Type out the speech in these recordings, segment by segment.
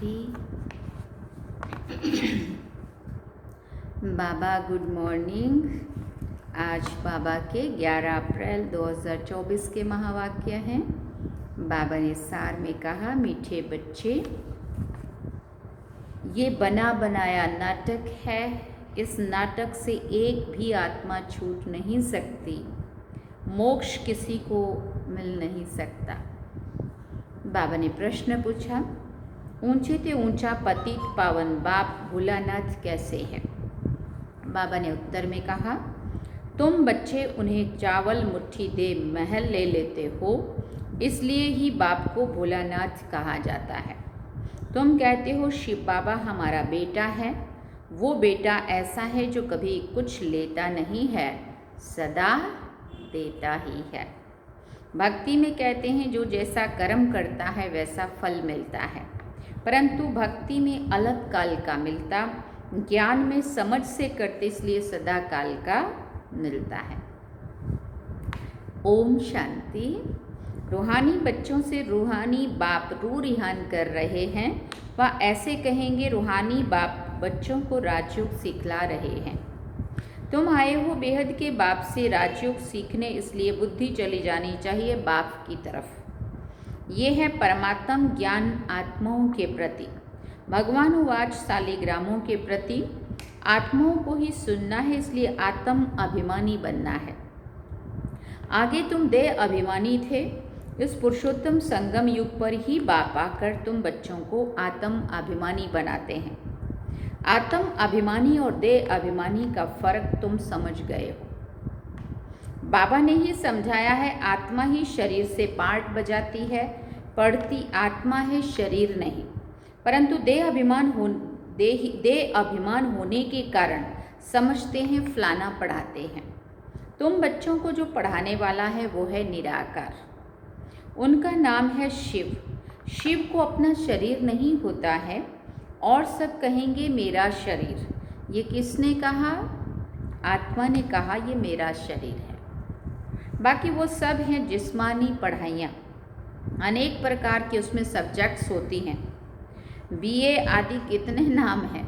शांति। बाबा good morning. आज बाबा के 11 अप्रैल 2024 के महावाक्य हैं। बाबा ने सार में कहा, मीठे बच्चे, ये बना बनाया नाटक है। इस नाटक से एक भी आत्मा छूट नहीं सकती। मोक्ष किसी को मिल नहीं सकता। बाबा ने प्रश्न पूछा, ऊंचे ते ऊंचा पतित पावन बाप भोलानाथ कैसे है? बाबा ने उत्तर में कहा, तुम बच्चे उन्हें चावल मुट्ठी दे महल ले लेते हो, इसलिए ही बाप को भोलानाथ कहा जाता है। तुम कहते हो शिव बाबा हमारा बेटा है। वो बेटा ऐसा है जो कभी कुछ लेता नहीं है, सदा देता ही है। भक्ति में कहते हैं जो जैसा कर्म करता है वैसा फल मिलता है, परंतु भक्ति में अलग काल का मिलता, ज्ञान में समझ से करते इसलिए सदा काल का मिलता है। ओम शांति। रूहानी बच्चों से रूहानी बाप रू रिहान कर रहे हैं। वह ऐसे कहेंगे, रूहानी बाप बच्चों को राजयोग सिखला रहे हैं। तुम आए हो बेहद के बाप से राजयोग सीखने, इसलिए बुद्धि चली जानी चाहिए बाप की तरफ। ये है परमात्म ज्ञान आत्माओं के प्रति। भगवान उवाच शालिग्रामों के प्रति आत्माओं को ही सुनना है, इसलिए आत्म अभिमानी बनना है। आगे तुम देह अभिमानी थे। इस पुरुषोत्तम संगम युग पर ही बाप आकर तुम बच्चों को आत्म अभिमानी बनाते हैं। आत्म अभिमानी और देह अभिमानी का फर्क तुम समझ गए हो। बाबा ने ही समझाया है, आत्मा ही शरीर से पार्ट बजाती है, पढ़ती आत्मा है, शरीर नहीं। परंतु देह अभिमान होने के कारण समझते हैं फलाना पढ़ाते हैं। तुम बच्चों को जो पढ़ाने वाला है वो है निराकार। उनका नाम है शिव। शिव को अपना शरीर नहीं होता है और सब कहेंगे मेरा शरीर। ये किसने कहा? आत्मा ने कहा ये मेरा शरीर है। बाकी वो सब हैं जिस्मानी पढ़ाइयाँ, अनेक प्रकार की उसमें सब्जेक्ट्स होती हैं। बीए आदि कितने नाम हैं,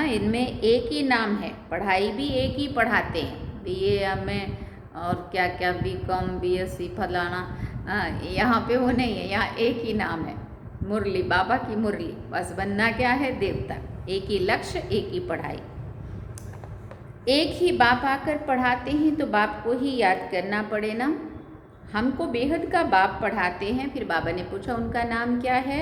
इनमें एक ही नाम है। पढ़ाई भी एक ही पढ़ाते हैं, बीए में और क्या क्या बीकॉम बीएससी फलाना। यहाँ पे वो नहीं है, यहाँ एक ही नाम है, मुरली, बाबा की मुरली। बस बनना क्या है? देवता। एक ही लक्ष्य, एक ही पढ़ाई। एक ही बाप आकर पढ़ाते हैं तो बाप को ही याद करना पड़े ना। हमको बेहद का बाप पढ़ाते हैं। फिर बाबा ने पूछा उनका नाम क्या है?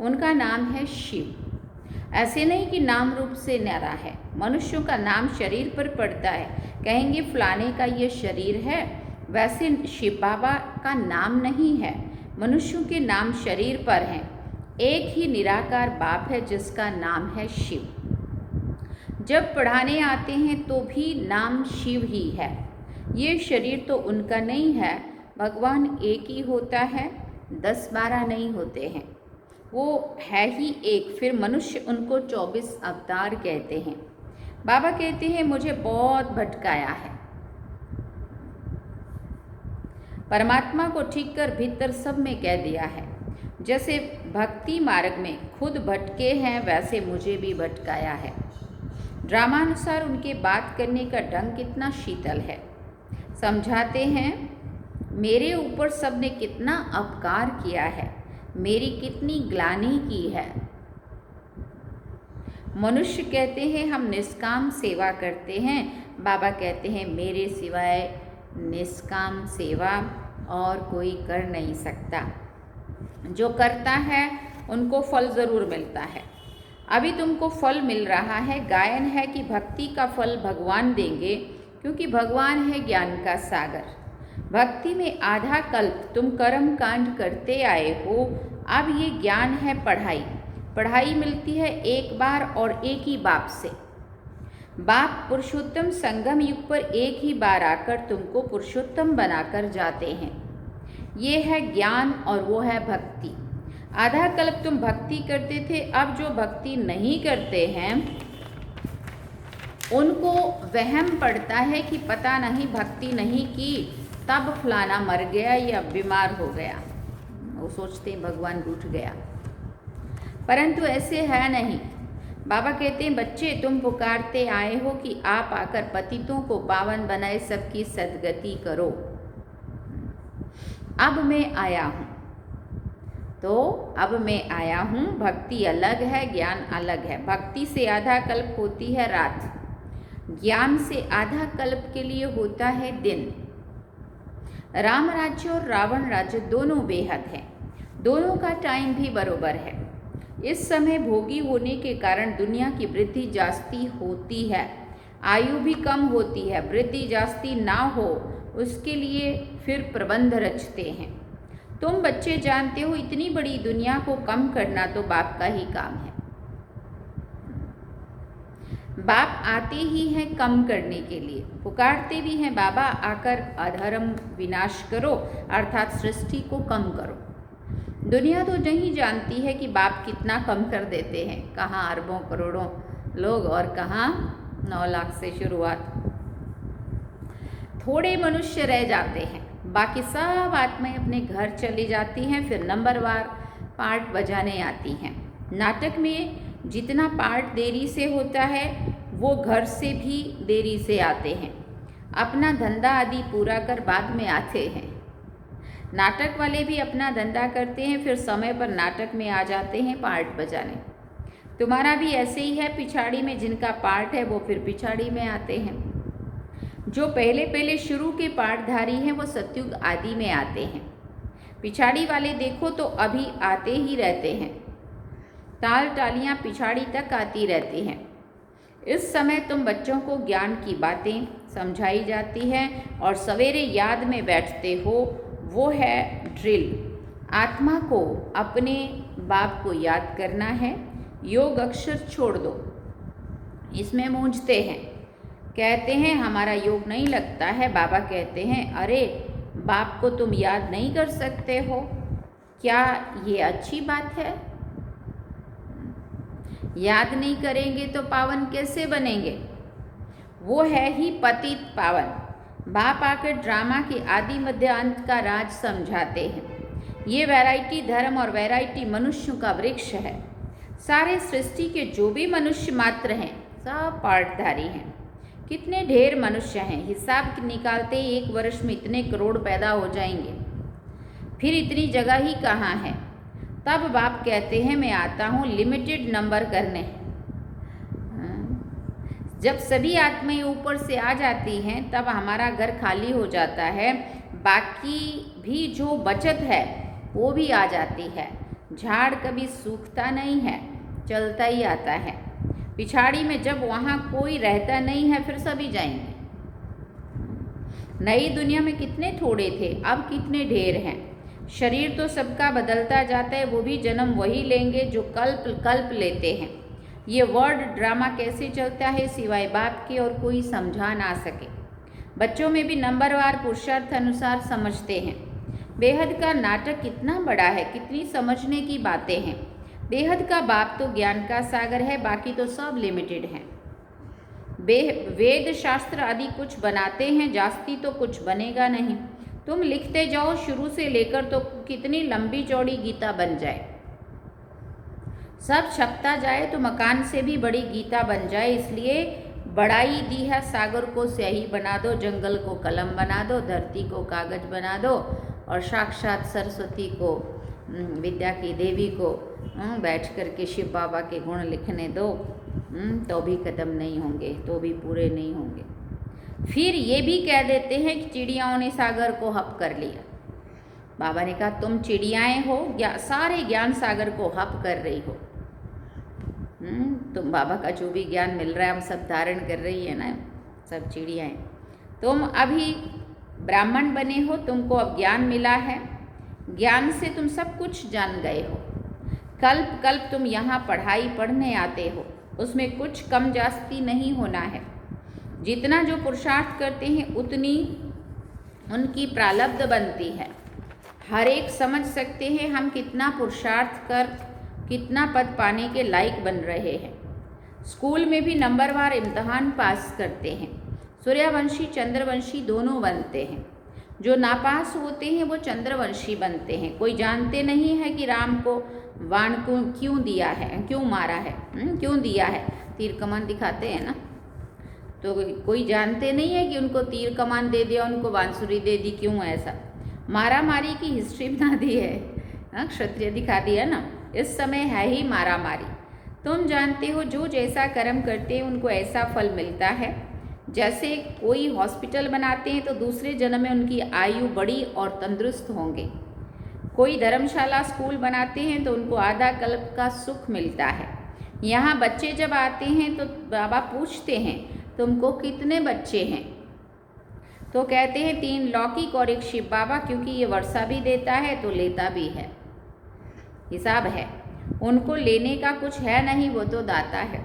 उनका नाम है शिव। ऐसे नहीं कि नाम रूप से न्यारा है। मनुष्यों का नाम शरीर पर पड़ता है, कहेंगे फलाने का ये शरीर है। वैसे शिव बाबा का नाम नहीं है, मनुष्यों के नाम शरीर पर हैं। एक ही निराकार बाप है जिसका नाम है शिव। जब पढ़ाने आते हैं तो भी नाम शिव ही है। ये शरीर तो उनका नहीं है। भगवान एक ही होता है, 10-12 नहीं होते हैं। वो है ही एक। फिर मनुष्य उनको 24 अवतार कहते हैं। बाबा कहते हैं मुझे बहुत भटकाया है। परमात्मा को ठीक कर भीतर सब में कह दिया है। जैसे भक्ति मार्ग में खुद भटके हैं, वैसे मुझे भी भटकाया है। ड्रामानुसार उनके बात करने का ढंग कितना शीतल है। समझाते हैं मेरे ऊपर सबने कितना अपकार किया है, मेरी कितनी ग्लानि की है। मनुष्य कहते हैं हम निष्काम सेवा करते हैं। बाबा कहते हैं मेरे सिवाय निष्काम सेवा और कोई कर नहीं सकता। जो करता है उनको फल ज़रूर मिलता है। अभी तुमको फल मिल रहा है। गायन है कि भक्ति का फल भगवान देंगे, क्योंकि भगवान है ज्ञान का सागर। भक्ति में आधा कल्प तुम कर्म कांड करते आए हो। अब ये ज्ञान है पढ़ाई। पढ़ाई मिलती है एक बार और एक ही बाप से। बाप पुरुषोत्तम संगम युग पर एक ही बार आकर तुमको पुरुषोत्तम बनाकर जाते हैं। ये है ज्ञान और वो है भक्ति। आधा कल्प तुम भक्ति करते थे, अब जो भक्ति नहीं करते हैं उनको वहम पड़ता है कि पता नहीं भक्ति नहीं की तब फलाना मर गया या बीमार हो गया। वो सोचते हैं भगवान रूठ गया। परंतु ऐसे है नहीं। बाबा कहते हैं, बच्चे तुम पुकारते आए हो कि आप आकर पतितों को पावन बनाए सबकी सद्गति करो। अब मैं आया हूँ, तो अब मैं आया हूँ। भक्ति अलग है, ज्ञान अलग है। भक्ति से आधा कल्प होती है रात, ज्ञान से आधा कल्प के लिए होता है दिन। राम राज्य और रावण राज्य दोनों बेहद हैं, दोनों का टाइम भी बरोबर है। इस समय भोगी होने के कारण दुनिया की वृद्धि जास्ती होती है, आयु भी कम होती है। वृद्धि जास्ती ना हो उसके लिए फिर प्रबंध रचते हैं। तुम बच्चे जानते हो, इतनी बड़ी दुनिया को कम करना तो बाप का ही काम है। बाप आते ही हैं कम करने के लिए, पुकारते भी हैं, बाबा आकर अधर्म विनाश करो, अर्थात सृष्टि को कम करो। दुनिया तो नहीं जानती है कि बाप कितना कम कर देते हैं, कहाँ अरबों करोड़ों लोग और कहाँ 9 लाख से शुरुआत। थोड़े मनुष्य रह जाते हैं, बाकी सब आत्माएं अपने घर चली जाती हैं, फिर नंबरवार पार्ट बजाने आती हैं। नाटक में जितना पार्ट देरी से होता है वो घर से भी देरी से आते हैं, अपना धंधा आदि पूरा कर बाद में आते हैं। नाटक वाले भी अपना धंधा करते हैं, फिर समय पर नाटक में आ जाते हैं पार्ट बजाने। तुम्हारा भी ऐसे ही है, पिछाड़ी में जिनका पार्ट है वो फिर पिछाड़ी में आते हैं। जो पहले पहले शुरू के पार्टधारी हैं वो सतयुग आदि में आते हैं। पिछाड़ी वाले देखो तो अभी आते ही रहते हैं, ताल टालियाँ पिछाड़ी तक आती रहती हैं। इस समय तुम बच्चों को ज्ञान की बातें समझाई जाती हैं और सवेरे याद में बैठते हो, वो है ड्रिल। आत्मा को अपने बाप को याद करना है, योग अक्षर छोड़ दो। इसमें मूंझते हैं, कहते हैं हमारा योग नहीं लगता है। बाबा कहते हैं, अरे बाप को तुम याद नहीं कर सकते हो, क्या ये अच्छी बात है? याद नहीं करेंगे तो पावन कैसे बनेंगे? वो है ही पतित पावन। बाप आकर ड्रामा के आदि मध्य अंत का राज समझाते हैं। ये वैरायटी धर्म और वैरायटी मनुष्यों का वृक्ष है। सारे सृष्टि के जो भी मनुष्य मात्र हैं सब पार्टधारी हैं। कितने ढेर मनुष्य हैं, हिसाब निकालते ही 1 वर्ष में इतने करोड़ पैदा हो जाएंगे, फिर इतनी जगह ही कहाँ है। तब बाप कहते हैं, मैं आता हूँ लिमिटेड नंबर करने। जब सभी आत्माएं ऊपर से आ जाती हैं तब हमारा घर खाली हो जाता है, बाकी भी जो बचत है वो भी आ जाती है। झाड़ कभी सूखता नहीं है, चलता ही आता है। पिछाड़ी में जब वहाँ कोई रहता नहीं है फिर सभी जाएंगे। नई दुनिया में कितने थोड़े थे, अब कितने ढेर हैं। शरीर तो सबका बदलता जाता है, वो भी जन्म वही लेंगे जो कल्प कल्प लेते हैं। ये वर्ड ड्रामा कैसे चलता है सिवाय बाप के और कोई समझा ना सके। बच्चों में भी नंबरवार पुरुषार्थ अनुसार समझते हैं। बेहद का नाटक कितना बड़ा है, कितनी समझने की बातें हैं। बेहद का बाप तो ज्ञान का सागर है, बाकी तो सब लिमिटेड हैं। वेद शास्त्र आदि कुछ बनाते हैं, जास्ती तो कुछ बनेगा नहीं। तुम लिखते जाओ शुरू से लेकर तो कितनी लंबी चौड़ी गीता बन जाए। सब छपता जाए तो मकान से भी बड़ी गीता बन जाए। इसलिए बढ़ाई दी है, सागर को स्याही बना दो, जंगल को कलम बना दो, धरती को कागज बना दो और साक्षात सरस्वती को, विद्या की देवी को बैठ कर के शिव बाबा के गुण लिखने दो, तो भी खत्म नहीं होंगे, तो भी पूरे नहीं होंगे। फिर ये भी कह देते हैं कि चिड़ियाओं ने सागर को हप कर लिया। बाबा ने कहा तुम चिड़ियाएँ हो, सारे ज्ञान सागर को हप कर रही हो। तुम बाबा का जो भी ज्ञान मिल रहा है हम सब धारण कर रही है ना, सब चिड़ियाएँ। तुम अभी ब्राह्मण बने हो, तुमको अब ज्ञान मिला है, ज्ञान से तुम सब कुछ जान गए हो। कल्प कल्प तुम यहाँ पढ़ाई पढ़ने आते हो, उसमें कुछ कम जास्ती नहीं होना है। जितना जो पुरुषार्थ करते हैं उतनी उनकी प्रारब्ध बनती है। हर एक समझ सकते हैं हम कितना पुरुषार्थ कर कितना पद पाने के लायक बन रहे हैं। स्कूल में भी नंबरवार इम्तहान पास करते हैं। सूर्यवंशी चंद्रवंशी दोनों बनते हैं। जो नापास होते हैं वो चंद्रवंशी बनते हैं। कोई जानते नहीं है कि राम को बाण को क्यों दिया है, क्यों मारा है, क्यों दिया है। तीर कमान दिखाते हैं ना, तो कोई जानते नहीं है कि उनको तीर कमान दे दिया, उनको बांसुरी दे दी, क्यों ऐसा। मारा मारी की हिस्ट्री बना दी है, क्षत्रिय दिखा दिया ना। इस समय है ही मारा मारी। तुम जानते हो जो जैसा कर्म करते हैं उनको ऐसा फल मिलता है। जैसे कोई हॉस्पिटल बनाते हैं तो दूसरे जन्म में उनकी आयु बड़ी और तंदुरुस्त होंगे। कोई धर्मशाला स्कूल बनाते हैं तो उनको आधा कल्प का सुख मिलता है। यहाँ बच्चे जब आते हैं तो बाबा पूछते हैं तुमको कितने बच्चे हैं, तो कहते हैं 3 लौकिक और 1 शिव बाबा, क्योंकि ये वर्षा भी देता है तो लेता भी है। हिसाब है, उनको लेने का कुछ है नहीं, वो तो दाता है।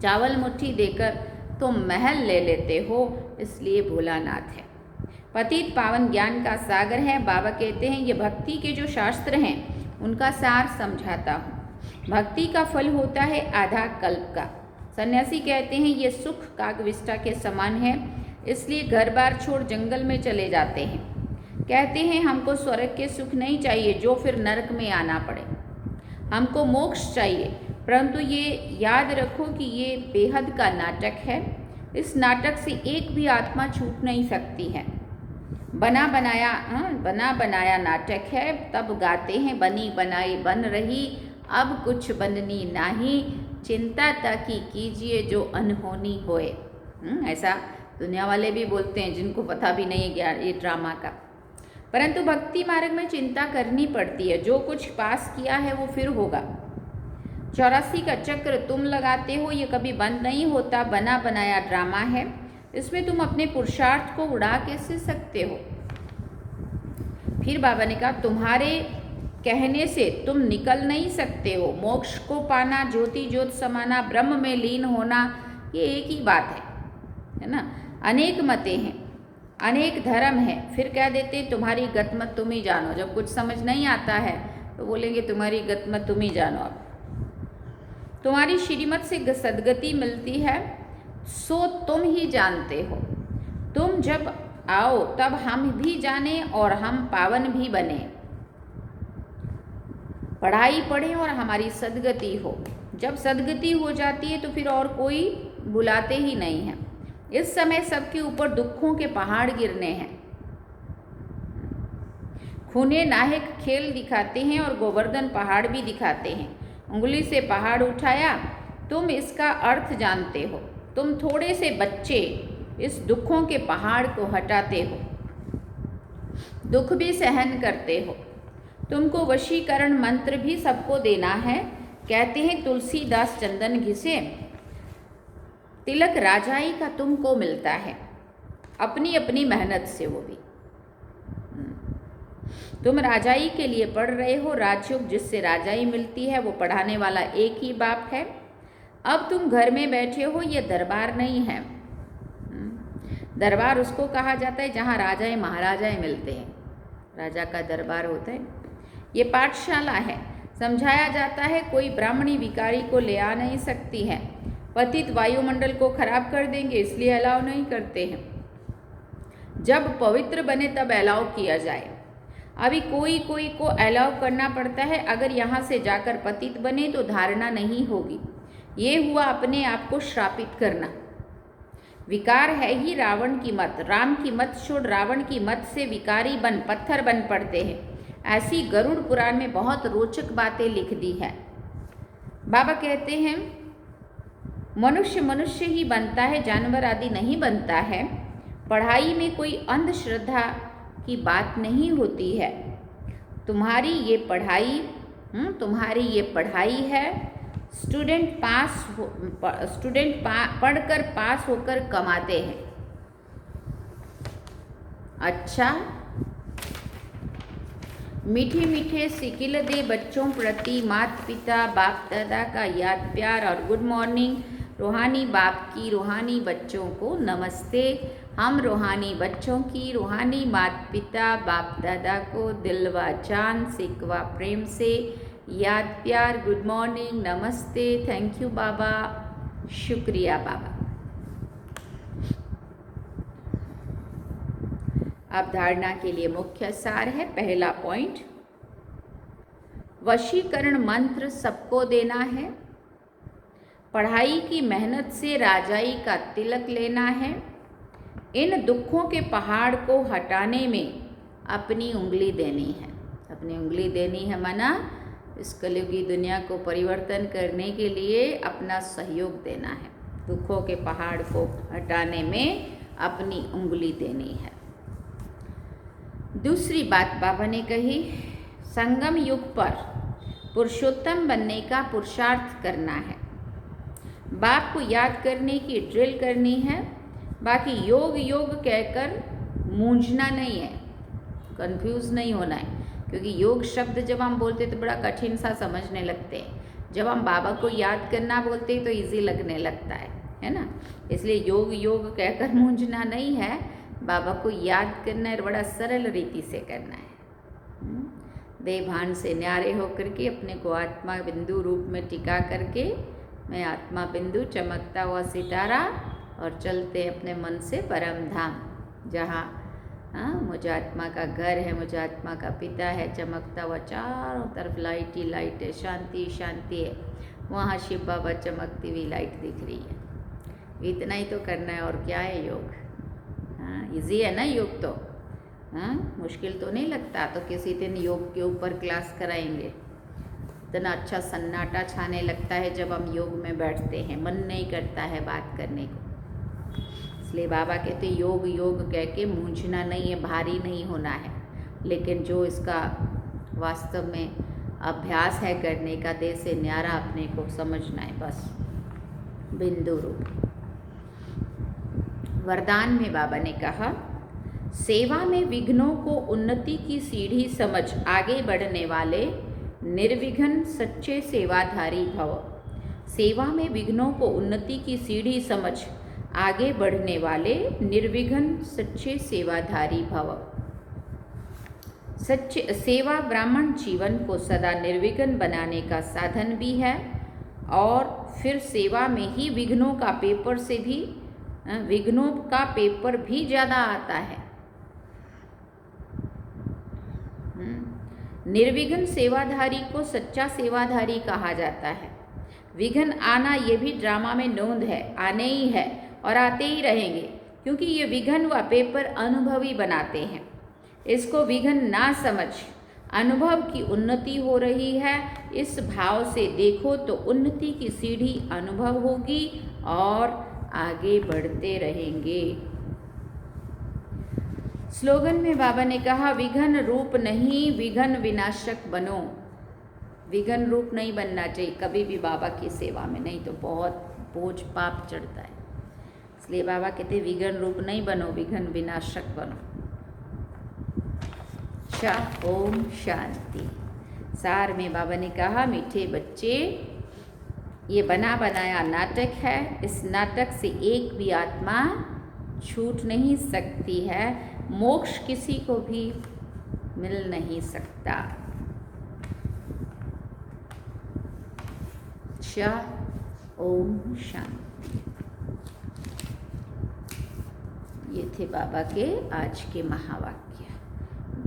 चावल मुट्ठी देकर तुम महल ले लेते हो, इसलिए भोलानाथ है। पतित पावन ज्ञान का सागर है। बाबा कहते हैं ये भक्ति के जो शास्त्र हैं उनका सार समझाता हूँ। भक्ति का फल होता है आधा कल्प का। सन्यासी कहते हैं ये सुख कागविष्ठा के समान है, इसलिए घर बार छोड़ जंगल में चले जाते हैं। कहते हैं हमको स्वर्ग के सुख नहीं चाहिए जो फिर नरक में आना पड़े, हमको मोक्ष चाहिए। परंतु ये याद रखो कि ये बेहद का नाटक है। इस नाटक से एक भी आत्मा छूट नहीं सकती है। बना बनाया नाटक है। तब गाते हैं बनी बनाई बन रही, अब कुछ बननी नहीं, चिंता ताकि कीजिए जो अनहोनी होए। ऐसा दुनिया वाले भी बोलते हैं जिनको पता भी नहीं है ये ड्रामा का। परंतु भक्ति मार्ग में चिंता करनी पड़ती है। जो कुछ पास किया है वो फिर होगा। 84 का चक्र तुम लगाते हो, ये कभी बंद नहीं होता। बना बनाया ड्रामा है, इसमें तुम अपने पुरुषार्थ को उड़ा कैसे सकते हो। फिर बाबा ने कहा तुम्हारे कहने से तुम निकल नहीं सकते हो। मोक्ष को पाना, ज्योति ज्योत समाना, ब्रह्म में लीन होना, ये एक ही बात है ना। अनेक मतें हैं, अनेक धर्म है। फिर कह देते तुम्हारी गतमत तुम ही जानो। जब कुछ समझ नहीं आता है तो बोलेंगे तुम्हारी गतमत तुम ही जानो। अब तुम्हारी श्रीमत से सदगति मिलती है सो तुम ही जानते हो। तुम जब आओ तब हम भी जाने और हम पावन भी बने। पढ़ाई पढ़ें और हमारी सदगति हो। जब सदगति हो जाती है तो फिर और कोई बुलाते ही नहीं है। इस समय सबके ऊपर दुखों के पहाड़ गिरने हैं। खूने नाहक खेल दिखाते हैं और गोवर्धन पहाड़ भी दिखाते हैं। उंगली से पहाड़ उठाया, तुम इसका अर्थ जानते हो। तुम थोड़े से बच्चे इस दुखों के पहाड़ को हटाते हो, दुख भी सहन करते हो। तुमको वशीकरण मंत्र भी सबको देना है। कहते हैं तुलसीदास चंदन घिसे, तिलक राजाई का तुमको मिलता है, अपनी अपनी मेहनत से। वो भी तुम राजाई के लिए पढ़ रहे हो। राजयोग जिससे राजाई मिलती है वो पढ़ाने वाला एक ही बाप है। अब तुम घर में बैठे हो, ये दरबार नहीं है। दरबार उसको कहा जाता है जहाँ राजाएं महाराजाएं मिलते हैं, राजा का दरबार होता है। ये पाठशाला है। समझाया जाता है कोई ब्राह्मणी विकारी को ले आ नहीं सकती है, पतित वायुमंडल को खराब कर देंगे, इसलिए अलाउ नहीं करते हैं। जब पवित्र बने तब अलाउ किया जाए। अभी कोई कोई को अलाउ करना पड़ता है। अगर यहाँ से जाकर पतित बने तो धारणा नहीं होगी। ये हुआ अपने आप को श्रापित करना। विकार है ही रावण की मत। राम की मत छोड़ रावण की मत से विकारी बन पत्थर बन पड़ते हैं। ऐसी गरुड़ पुराण में बहुत रोचक बातें लिख दी है। बाबा कहते हैं मनुष्य मनुष्य ही बनता है, जानवर आदि नहीं बनता है। पढ़ाई में कोई अंधश्रद्धा की बात नहीं होती है। तुम्हारी ये पढ़ाई है। स्टूडेंट पढ़कर पास होकर कमाते हैं। अच्छा, मीठे मीठे सिकिल दे बच्चों प्रति माता पिता बाप दादा का याद प्यार और गुड मॉर्निंग। रूहानी बाप की रूहानी बच्चों को नमस्ते। हम रूहानी बच्चों की रूहानी माता पिता बाप दादा को दिलवा जान सिकवा प्रेम से याद प्यार गुड मॉर्निंग नमस्ते। थैंक यू बाबा, शुक्रिया बाबा। अवधारणा के लिए मुख्य सार है। पहला पॉइंट, वशीकरण मंत्र सबको देना है। पढ़ाई की मेहनत से राजाई का तिलक लेना है। इन दुखों के पहाड़ को हटाने में अपनी उंगली देनी है। अपनी उंगली देनी है माना इस कलयुगी दुनिया को परिवर्तन करने के लिए अपना सहयोग देना है। दुखों के पहाड़ को हटाने में अपनी उंगली देनी है। दूसरी बात बाबा ने कही, संगम युग पर पुरुषोत्तम बनने का पुरुषार्थ करना है। बाप को याद करने की ड्रिल करनी है। बाकी योग योग कहकर मूंझना नहीं है, कंफ्यूज नहीं होना है, क्योंकि योग शब्द जब हम बोलते तो बड़ा कठिन सा समझने लगते हैं। जब हम बाबा को याद करना बोलते तो इजी लगने लगता है ना। इसलिए योग योग कहकर मूंझना नहीं है, बाबा को याद करना है, बड़ा सरल रीति से करना है। देह भान से न्यारे होकर के अपने को आत्मा बिंदु रूप में टिका करके, मैं आत्मा बिंदु चमकता हुआ सितारा, और चलते अपने मन से परम धाम, जहाँ मुझे आत्मा का घर है, मुझे आत्मा का पिता है, चमकता हुआ चारों तरफ लाइट ही लाइट है, शांति शांति है, वहाँ शिव बाबा चमकती हुई लाइट दिख रही है। इतना ही तो करना है, और क्या है योग। इजी है ना योग तो। मुश्किल तो नहीं लगता। तो किसी दिन योग के ऊपर क्लास कराएंगे। इतना अच्छा सन्नाटा छाने लगता है जब हम योग में बैठते हैं, मन नहीं करता है बात करने को। इसलिए बाबा कहते योग योग कह के मूंझना नहीं है, भारी नहीं होना है, लेकिन जो इसका वास्तव में अभ्यास है करने का, देह से न्यारा अपने को समझना है, बस बिंदु रूप। वरदान में बाबा ने कहा, सेवा में विघ्नों को उन्नति की सीढ़ी समझ आगे बढ़ने वाले निर्विघ्न सच्चे सेवाधारी भव। सेवा में विघ्नों को उन्नति की सीढ़ी समझ आगे बढ़ने वाले निर्विघ्न सच्चे सेवाधारी भव। सच्चे सेवा ब्राह्मण जीवन को सदा निर्विघ्न बनाने का साधन भी है, और फिर सेवा में ही विघ्नों का पेपर भी ज़्यादा आता है। निर्विघ्न सेवाधारी को सच्चा सेवाधारी कहा जाता है। विघ्न आना ये भी ड्रामा में नोंद है, आने ही है और आते ही रहेंगे, क्योंकि ये विघ्न व पेपर अनुभवी बनाते हैं। इसको विघ्न ना समझ अनुभव की उन्नति हो रही है, इस भाव से देखो तो उन्नति की सीढ़ी अनुभव होगी और आगे बढ़ते रहेंगे। स्लोगन में बाबा ने कहा, विघ्न रूप नहीं विघ्न विनाशक बनो। विघ्न रूप नहीं बनना चाहिए कभी भी बाबा की सेवा में, नहीं तो बहुत बोझ पाप चढ़ता है। इसलिए बाबा कहते विघ्न रूप नहीं बनो, विघ्न विनाशक बनो। ओम शांति। सार में बाबा ने कहा, मीठे बच्चे, ये बना बनाया नाटक है। इस नाटक से एक भी आत्मा छूट नहीं सकती है, मोक्ष किसी को भी मिल नहीं सकता। ओम शांति। ये थे बाबा के आज के महावाक्य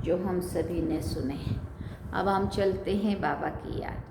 जो हम सभी ने सुने। अब हम चलते हैं बाबा की याद।